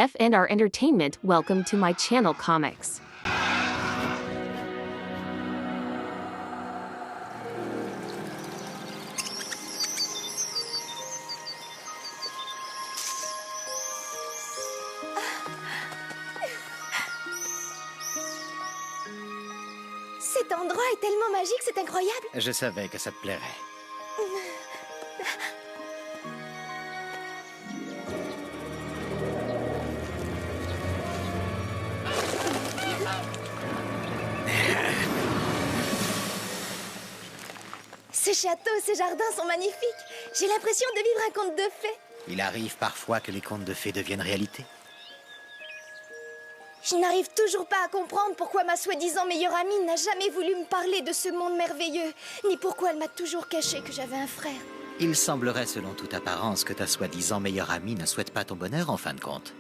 F and our entertainment, welcome to my channel Comics. Cet endroit est tellement magique, c'est incroyable. Je savais que ça te plairait. Ce château, ces jardins sont magnifiques. J'ai l'impression de vivre un conte de fées. Il arrive parfois que les contes de fées deviennent réalité. Je n'arrive toujours pas à comprendre pourquoi ma soi-disant meilleure amie n'a jamais voulu me parler de ce monde merveilleux, ni pourquoi elle m'a toujours caché que j'avais un frère. Il semblerait, selon toute apparence, que ta soi-disant meilleure amie ne souhaite pas ton bonheur en fin de compte.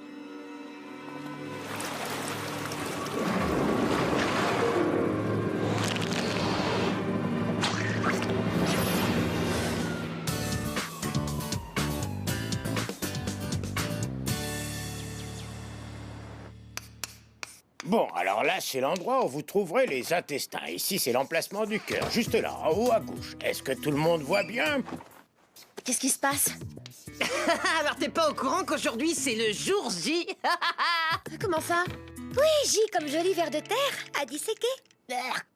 Bon, alors là, c'est l'endroit où vous trouverez les intestins. Ici, c'est l'emplacement du cœur, juste là, en haut à gauche. Est-ce que tout le monde voit bien? Qu'est-ce qui se passe? Alors t'es pas au courant qu'aujourd'hui c'est le jour J? Comment ça? Oui, J comme joli ver de terre, à disséquer.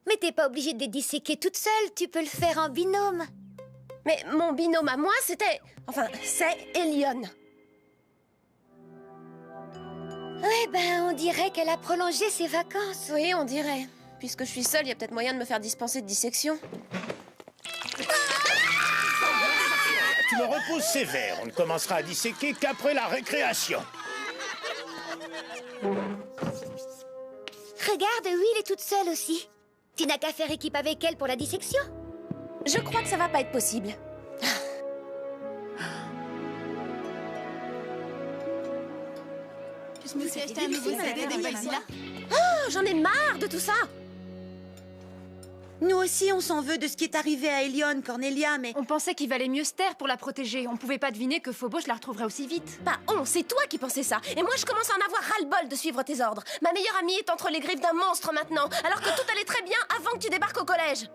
Mais t'es pas obligée de les disséquer toute seule, tu peux le faire en binôme. Mais mon binôme à moi, c'était... Enfin, c'est Elion. Ouais, ben, on dirait qu'elle a prolongé ses vacances. Oui, on dirait. Puisque je suis seule, il y a peut-être moyen de me faire dispenser de dissection. Tu me reposes sévère. On ne commencera à disséquer qu'après la récréation. Regarde, Will est toute seule aussi. Tu n'as qu'à faire équipe avec elle pour la dissection. Je crois que ça va pas être possible. Je me suis acheté un nouveau CD des Godzilla. Oh, j'en ai marre de tout ça. Nous aussi, on s'en veut de ce qui est arrivé à Elion, Cornelia, mais... On pensait qu'il valait mieux se taire pour la protéger. On pouvait pas deviner que Phobos la retrouverait aussi vite. Bah, c'est toi qui pensais ça. Et moi, je commence à en avoir ras-le-bol de suivre tes ordres. Ma meilleure amie est entre les griffes d'un monstre maintenant, alors que tout allait très bien avant que tu débarques au collège.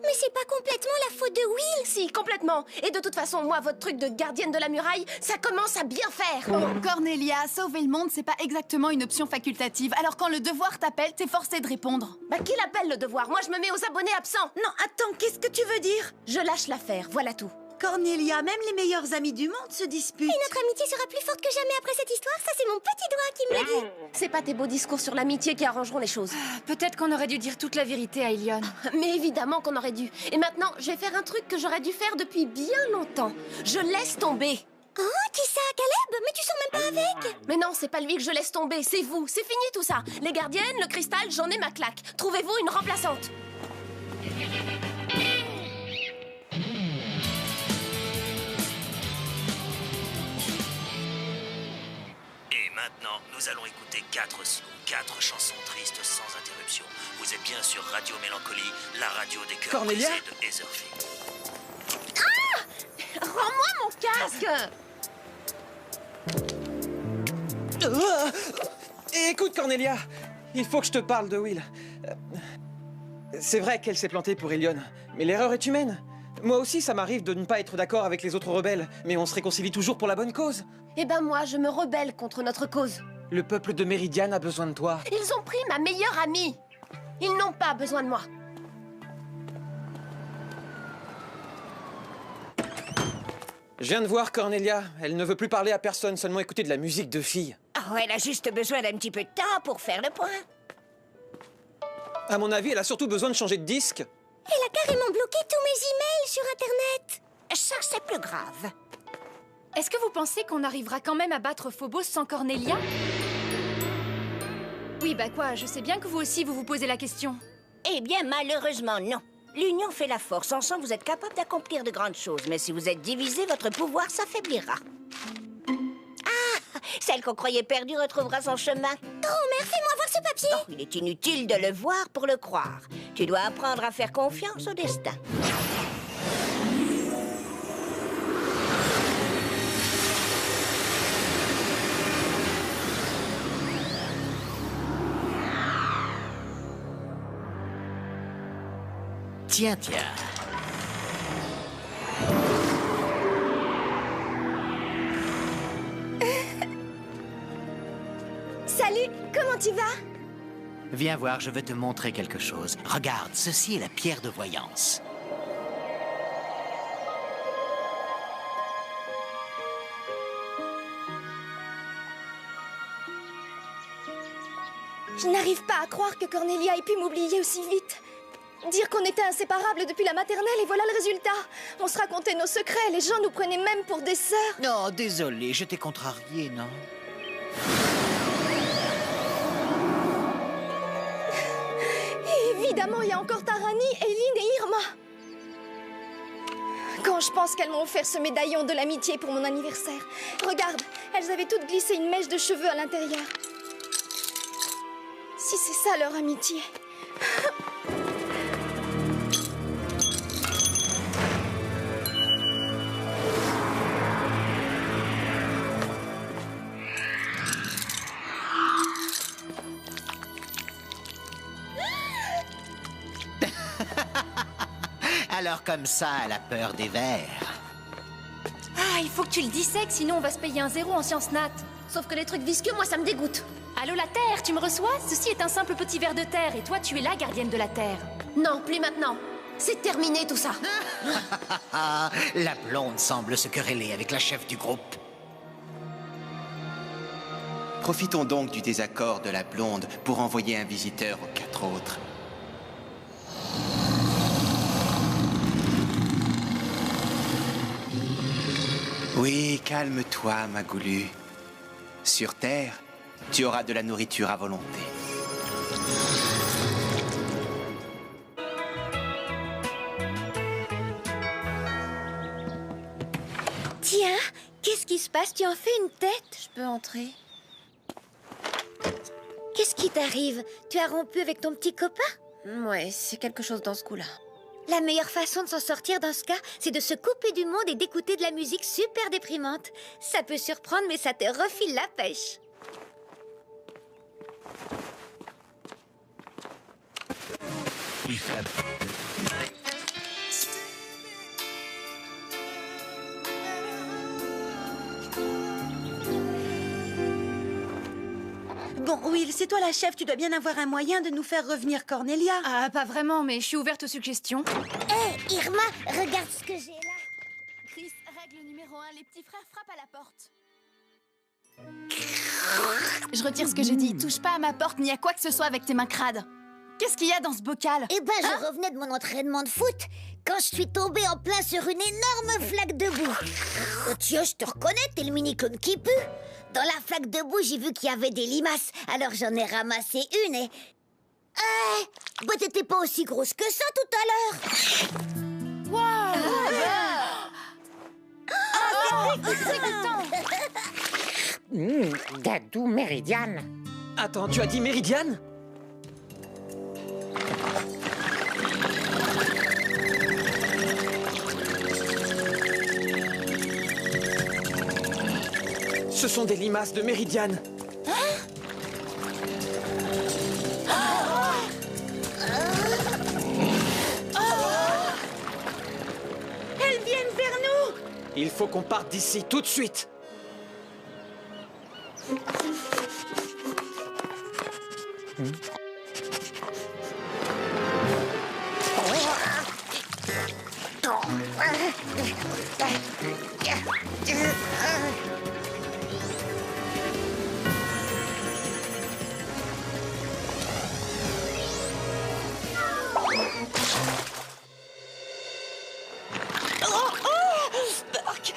Mais c'est pas complètement la faute de Will. Si, complètement. Et de toute façon, moi, votre truc de gardienne de la muraille, ça commence à bien faire. Oh, Cornelia, sauver le monde, c'est pas exactement une option facultative. Alors quand le devoir t'appelle, t'es forcée de répondre. Bah, qui l'appelle le devoir? Moi, je me mets aux abonnés absents. Non, attends, qu'est-ce que tu veux dire? Je lâche l'affaire, voilà tout. Cornelia, même les meilleurs amis du monde se disputent. Et notre amitié sera plus forte que jamais après cette histoire. Ça, c'est mon petit doigt qui me l'a dit. C'est pas tes beaux discours sur l'amitié qui arrangeront les choses. Peut-être qu'on aurait dû dire toute la vérité à Elion. Mais évidemment qu'on aurait dû. Et maintenant, je vais faire un truc que j'aurais dû faire depuis bien longtemps. Je laisse tomber. Oh, qui ça, Caleb? Mais tu sors même pas avec. Mais non, c'est pas lui que je laisse tomber, c'est vous. C'est fini tout ça. Les gardiennes, le cristal, j'en ai ma claque. Trouvez-vous une remplaçante. Et maintenant, nous allons écouter 4 chansons tristes sans interruption. Vous êtes bien sur Radio Mélancolie, la radio des cœurs Cornelia brisés de Etherfield. Rends-moi mon casque. Écoute Cornelia, il faut que je te parle de Will. C'est vrai qu'elle s'est plantée pour Elion, mais l'erreur est humaine. Moi aussi, ça m'arrive de ne pas être d'accord avec les autres rebelles, mais on se réconcilie toujours pour la bonne cause. Eh ben moi, je me rebelle contre notre cause. Le peuple de Méridiane a besoin de toi. Ils ont pris ma meilleure amie. Ils n'ont pas besoin de moi. Je viens de voir Cornelia. Elle ne veut plus parler à personne, seulement écouter de la musique de filles. Oh, elle a juste besoin d'un petit peu de temps pour faire le point. À mon avis, elle a surtout besoin de changer de disque. Elle a carrément bloqué tous mes emails sur Internet. Ça, c'est plus grave. Est-ce que vous pensez qu'on arrivera quand même à battre Phobos sans Cornelia? Oui, bah quoi, je sais bien que vous aussi vous vous posez la question. Eh bien, malheureusement, non. L'union fait la force. Ensemble, vous êtes capable d'accomplir de grandes choses. Mais si vous êtes divisés, votre pouvoir s'affaiblira. Ah! Celle qu'on croyait perdue retrouvera son chemin. Oh, mère, fais-moi voir ce papier. Oh, il est inutile de le voir pour le croire. Tu dois apprendre à faire confiance au destin. Tiens, tiens. Salut, comment tu vas? Viens voir, je veux te montrer quelque chose. Regarde, ceci est la pierre de voyance. Je n'arrive pas à croire que Cornelia ait pu m'oublier aussi vite. Dire qu'on était inséparables depuis la maternelle et voilà le résultat. On se racontait nos secrets, les gens nous prenaient même pour des sœurs. Non, désolé, je t'ai contrarié, non? Et évidemment, il y a encore Tarani, Eileen et Irma. Quand je pense qu'elles m'ont offert ce médaillon de l'amitié pour mon anniversaire. Regarde, elles avaient toutes glissé une mèche de cheveux à l'intérieur. Si c'est ça leur amitié. Alors comme ça, elle a peur des vers. Ah, il faut que tu le dissèques, sinon on va se payer un 0 en sciences nat. Sauf que les trucs visqueux, moi, ça me dégoûte. Allô la Terre, tu me reçois? Ceci est un simple petit ver de terre, et toi tu es la gardienne de la Terre. Non, plus maintenant. C'est terminé tout ça. La blonde semble se quereller avec la chef du groupe. Profitons donc du désaccord de la blonde pour envoyer un visiteur aux 4 autres. Oui, calme-toi, ma Goulue. Sur Terre, tu auras de la nourriture à volonté. Tiens, qu'est-ce qui se passe? Tu en fais une tête? Je peux entrer. Qu'est-ce qui t'arrive? Tu as rompu avec ton petit copain? Ouais, c'est quelque chose dans ce coup-là. La meilleure façon de s'en sortir dans ce cas, c'est de se couper du monde et d'écouter de la musique super déprimante. Ça peut surprendre, mais ça te refile la pêche. Bon, Will, c'est toi la chef, tu dois bien avoir un moyen de nous faire revenir Cornelia. Ah, pas vraiment, mais je suis ouverte aux suggestions. Hé, Irma, regarde ce que j'ai là. Chris, règle numéro 1, les petits frères frappent à la porte. Je retire ce que j'ai dit. Touche pas à ma porte ni à quoi que ce soit avec tes mains crades. Qu'est-ce qu'il y a dans ce bocal? Eh ben, je revenais de mon entraînement de foot quand je suis tombée en plein sur une énorme flaque de boue. Oh, tiens, je te reconnais, t'es le mini-clone qui pue. Dans la flaque de boue, j'ai vu qu'il y avait des limaces, alors j'en ai ramassé une et... bah t'étais pas aussi grosse que ça tout à l'heure. Dadou Méridiane. Attends, tu as dit Méridiane? Ce sont des limaces de Méridiane. Elles viennent vers nous! Il faut qu'on parte d'ici tout de suite.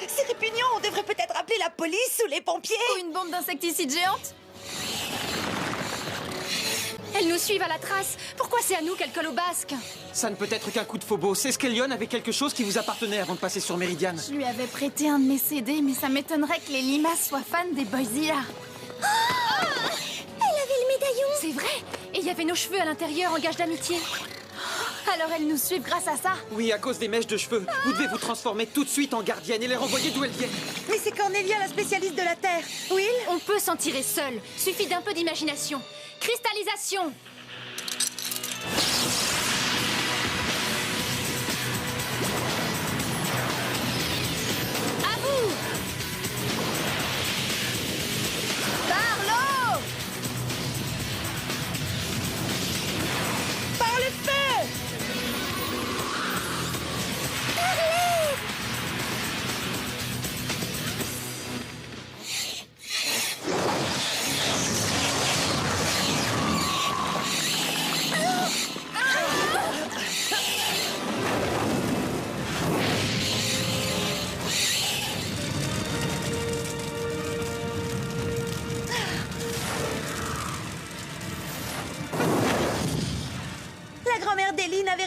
C'est répugnant, on devrait peut-être appeler la police ou les pompiers. Ou une bombe d'insecticide géante? Elles nous suivent à la trace. Pourquoi c'est à nous qu'elles collent au basque? Ça ne peut être qu'un coup de Phobos. Est-ce qu'Elion avait quelque chose qui vous appartenait avant de passer sur Méridiane? Je lui avais prêté un de mes CD, mais ça m'étonnerait que les limaces soient fans des Boyzilla. Elle avait le médaillon. C'est vrai. Et il y avait nos cheveux à l'intérieur en gage d'amitié. Alors elles nous suivent grâce à ça? Oui, à cause des mèches de cheveux. Vous devez vous transformer tout de suite en gardienne et les renvoyer d'où elles viennent. Mais c'est Cornelia, la spécialiste de la Terre. Will? On peut s'en tirer seul. Suffit d'un peu d'imagination. Cristallisation.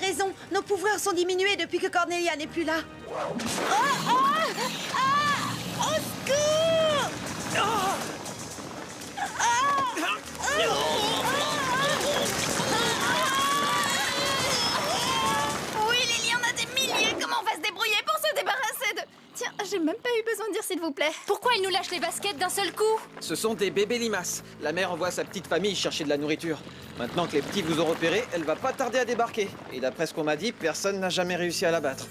raison. Nos pouvoirs sont diminués depuis que Cornelia n'est plus là. Au secours! Oui, Lily, on a des milliers. Comment on va se débrouiller pour se débarrasser de... Tiens, j'ai même pas eu besoin de dire s'il vous plaît. Pourquoi il nous lâche les baskets d'un seul coup? Ce sont des bébés limaces. La mère envoie sa petite famille chercher de la nourriture. Maintenant que les petits vous ont repéré, elle va pas tarder à débarquer. Et d'après ce qu'on m'a dit, personne n'a jamais réussi à la battre.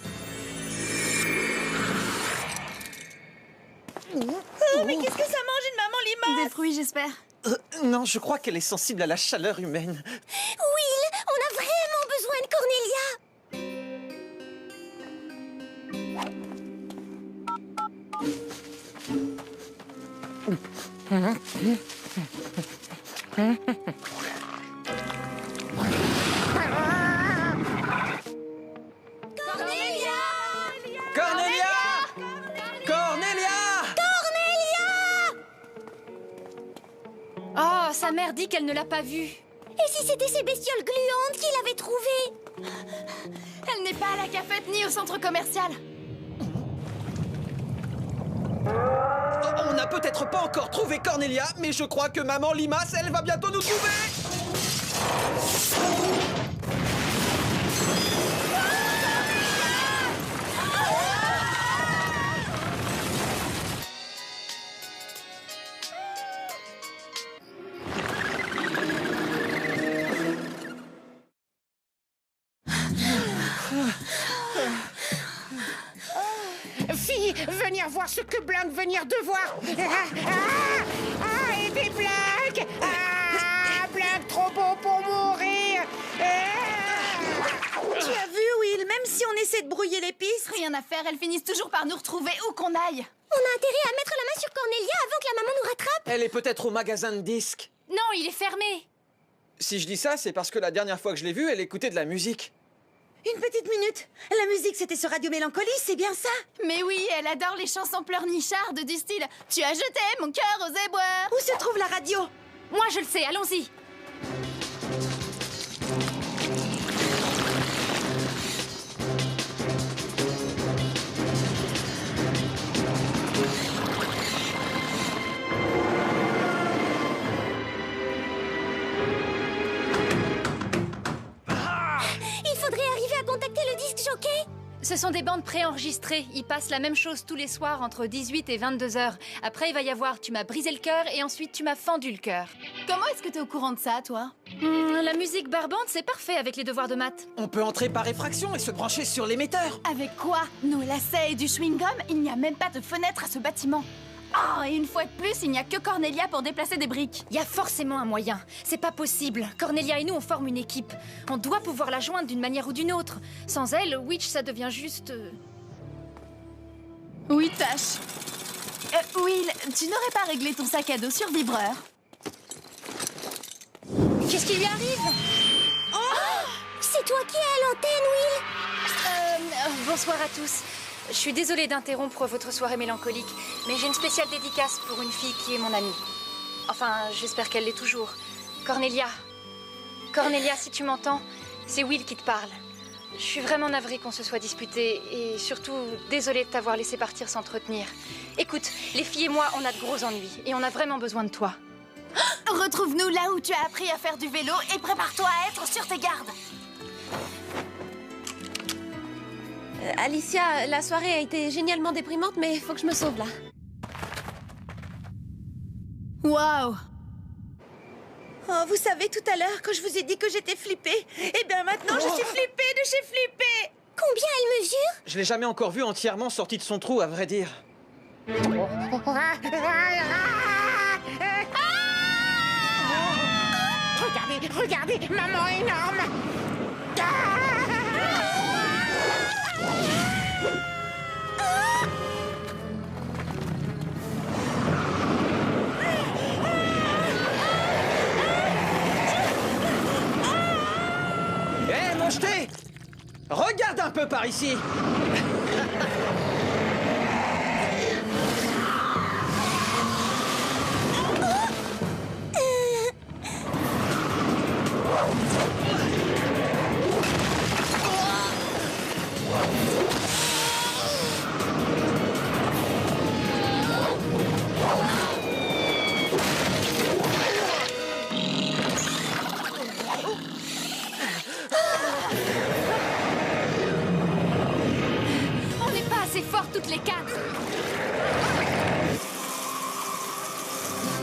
Mais qu'est-ce que ça mange une maman limace? Des fruits, j'espère. Non, je crois qu'elle est sensible à la chaleur humaine. Will, on a vraiment besoin de Cornelia. Cornelia! Cornelia! Oh, sa mère dit qu'elle ne l'a pas vue. Et si c'était ces bestioles gluantes qu'il avait trouvées? Elle n'est pas à la cafette ni au centre commercial. On n'a peut-être pas encore trouvé Cornelia, mais je crois que maman limace, elle va bientôt nous trouver! Fille, venir voir ce que Blanc venir de voir. Et des blagues. Blanc trop beau pour mourir. Tu as vu, Will? Même si on essaie de brouiller les pistes... Rien à faire, elles finissent toujours par nous retrouver où qu'on aille. On a intérêt à mettre la main sur Cornelia avant que la maman nous rattrape. Elle est peut-être au magasin de disques. Non, il est fermé. Si je dis ça, c'est parce que la dernière fois que je l'ai vue, elle écoutait de la musique. Une petite minute. La musique, c'était sur Radio Mélancolie, c'est bien ça? Mais oui, elle adore les chansons pleurnichardes du style « Tu as jeté mon cœur aux éboueurs ». Où se trouve la radio? Moi, je le sais, allons-y. Ce sont des bandes préenregistrées. Ils passent la même chose tous les soirs entre 18 et 22 heures. Après, il va y avoir « Tu m'as brisé le cœur » et ensuite « Tu m'as fendu le cœur ». Comment est-ce que t'es au courant de ça, toi? La musique barbante, c'est parfait avec les devoirs de maths. On peut entrer par effraction et se brancher sur l'émetteur. Avec quoi? Nos lacets et du chewing-gum? Il n'y a même pas de fenêtre à ce bâtiment. Oh, et une fois de plus, il n'y a que Cornelia pour déplacer des briques. Il y a forcément un moyen. C'est pas possible. Cornelia et nous, on forme une équipe. On doit pouvoir la joindre d'une manière ou d'une autre. Sans elle, Witch, ça devient juste... Oui, tâche. Will, tu n'aurais pas réglé ton sac à dos sur vibreur? Qu'est-ce qui lui arrive? C'est toi qui es à l'antenne, Will. Bonsoir à tous. Je suis désolée d'interrompre votre soirée mélancolique, mais j'ai une spéciale dédicace pour une fille qui est mon amie. Enfin, j'espère qu'elle l'est toujours. Cornelia. Cornelia, si tu m'entends, c'est Will qui te parle. Je suis vraiment navrée qu'on se soit disputé et surtout désolée de t'avoir laissé partir sans te retenir. Écoute, les filles et moi, on a de gros ennuis et on a vraiment besoin de toi. Retrouve-nous là où tu as appris à faire du vélo et prépare-toi à être sur tes gardes. Alicia, la soirée a été génialement déprimante, mais il faut que je me sauve là. Waouh! Oh, vous savez, tout à l'heure, quand je vous ai dit que j'étais flippée, eh bien maintenant, je suis flippée de chez flippée. Combien elle mesure? Je l'ai jamais encore vue entièrement sortie de son trou, à vrai dire. Regardez, regardez, maman énorme. Hé, mocheté! Regarde un peu par ici!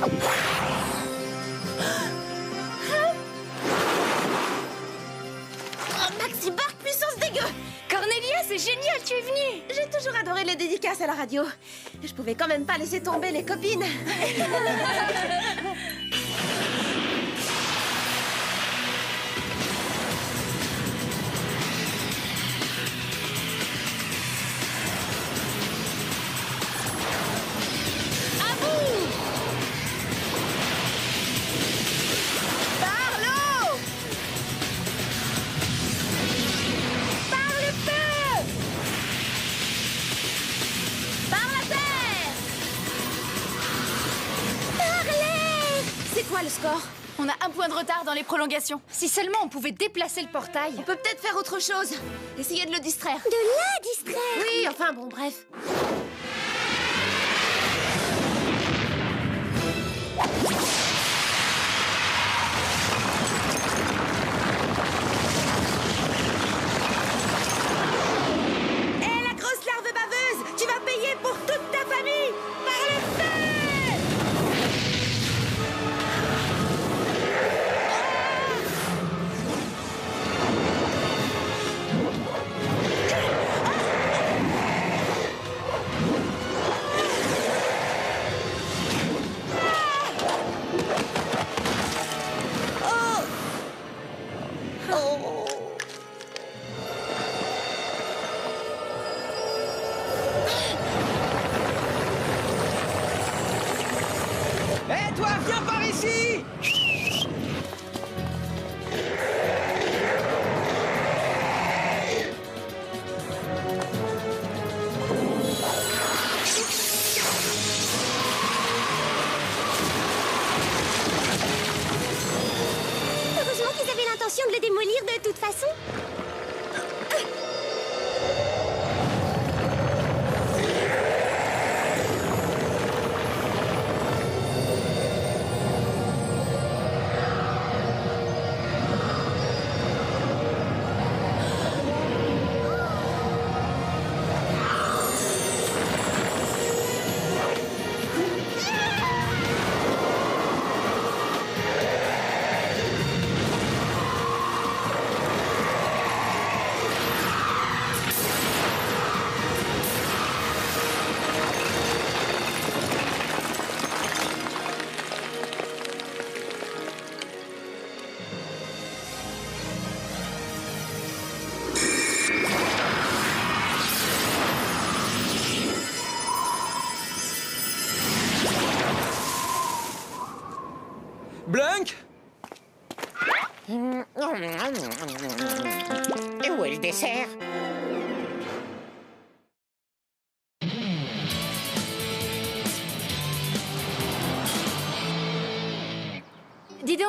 Oh, Maxi Bark puissance dégueu! Cornelia, c'est génial, tu es venue! J'ai toujours adoré les dédicaces à la radio. Je pouvais quand même pas laisser tomber les copines. Le score. On a un point de retard dans les prolongations. Si seulement on pouvait déplacer le portail. On peut peut-être faire autre chose. Essayer de le distraire. De la distraire. Oui, enfin bon, bref. Hé, la grosse larve baveuse! Tu vas payer pour toute ta famille! Par le feu! Hé, toi, viens par ici! Heureusement qu'ils avaient l'intention de le démolir de toute façon. Blunk! Et où est le dessert? Dis donc,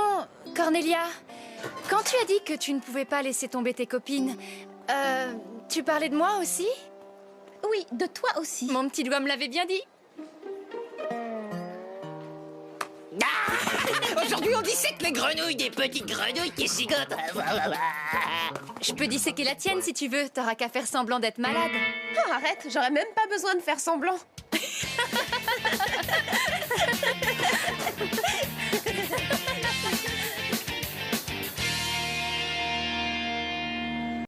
Cornelia, quand tu as dit que tu ne pouvais pas laisser tomber tes copines, tu parlais de moi aussi? Oui, de toi aussi. Mon petit doigt me l'avait bien dit. Aujourd'hui, on dissèque les grenouilles, des petites grenouilles qui cigotent. Je peux disséquer la tienne si tu veux, t'auras qu'à faire semblant d'être malade. Oh, arrête, j'aurais même pas besoin de faire semblant.